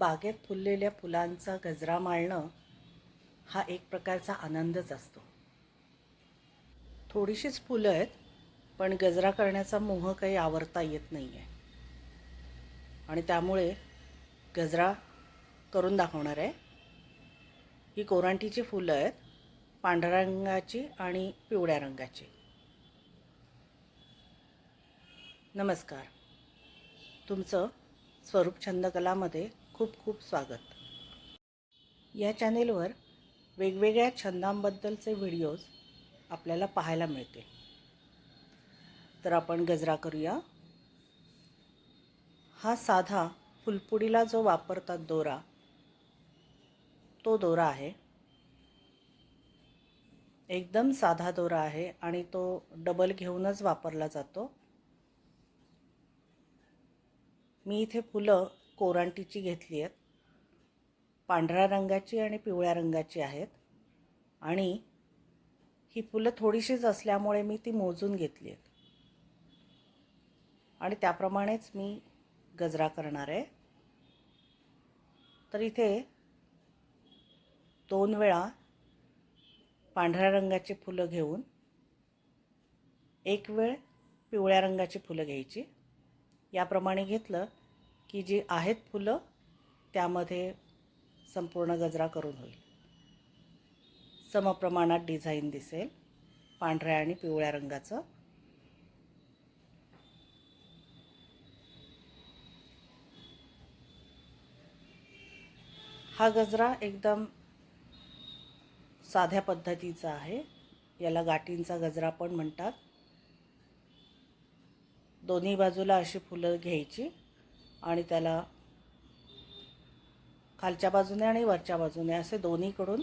बागेत फुललेल्या फुलांचा गजरा माळणं हा एक प्रकारचा आनंदच असतो. थोडीशीच फुलं आहेत, पण गजरा करण्याचा मोह काही आवरता येत नाही आहे आणि त्यामुळे गजरा करून दाखवणार आहे. ही कोरांटीची फुलं आहेत, पांढऱ्या रंगाची आणि पिवळ्या रंगाची. नमस्कार, तुमचं स्वरूप छंदकलामध्ये खूप खूप स्वागत. या चॅनेलवर वेगवेगळ्या छंदांबद्दलचे व्हिडिओज आपल्याला पाहायला मिळतील. तर आपण गजरा करूया. हा साधा फुलपुडीला जो वापरतात दोरा, तो दोरा आहे. एकदम साधा दोरा आहे आणि तो डबल घेऊनच वापरला जातो. मी इथे फुलं कोरांटीची घेतली आहेत. पांढऱ्या रंगाची आणि पिवळ्या रंगाची आहेत आणि ही फुलं थोडीशीच असल्यामुळे मी ती मोजून घेतली आहेत आणि त्याप्रमाणेच मी गजरा करणार आहे. तर इथे 2 वेळा पांढऱ्या रंगाची फुलं घेऊन 1 वेळ पिवळ्या रंगाची फुलं घ्यायची. याप्रमाणे घेतलं की जी आहेत फुलं त्यामध्ये संपूर्ण गजरा करून होईल. समप्रमाणात डिझाईन दिसेल पांढऱ्या आणि पिवळ्या रंगाचं. हा गजरा एकदम साध्या पद्धतीचा आहे. याला गाठींचा गजरा पण म्हणतात. दोन्ही बाजूला अशी फुलं घ्यायची आणि त्याला खालच्या बाजूने आणि वरच्या बाजूने असे दोन्हीकडून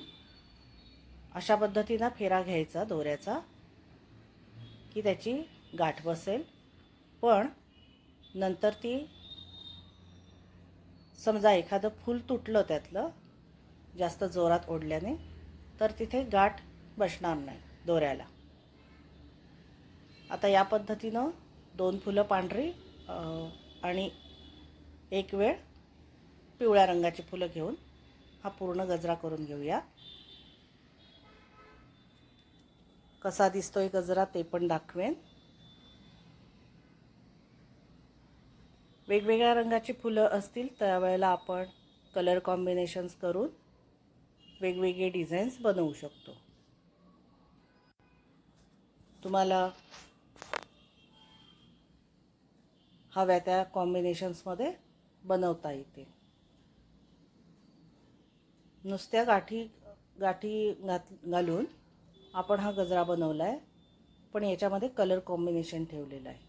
अशा पद्धतीनं फेरा घ्यायचा दोऱ्याचा की त्याची गाठ बसेल. पण नंतर ती समजा एखादं फूल तुटलं त्यातलं जास्त जोरात ओढल्याने, तर तिथे गाठ बसणार नाही दोऱ्याला. आता या पद्धतीनं 2 फुलं पांढरी आणि 1 वेळ पिवळ्या रंगाची फुलं घेऊन हा पूर्ण गजरा करून घेऊया. कसा दिसतोय गजरा ते पण दाखवेन. वेगवेगळ्या रंगाची फुलं असतील त्यावेळेला आपण कलर कॉम्बिनेशन्स करून वेगवेगळे डिझाईन्स बनवू शकतो. तुम्हाला हव्या त्या कॉम्बिनेशन्समध्ये बनवता येते. नुसत्या गाठी घालून आपण हा गजरा बनवला आहे, पण याच्यामध्ये कलर कॉम्बिनेशन ठेवलेलं आहे.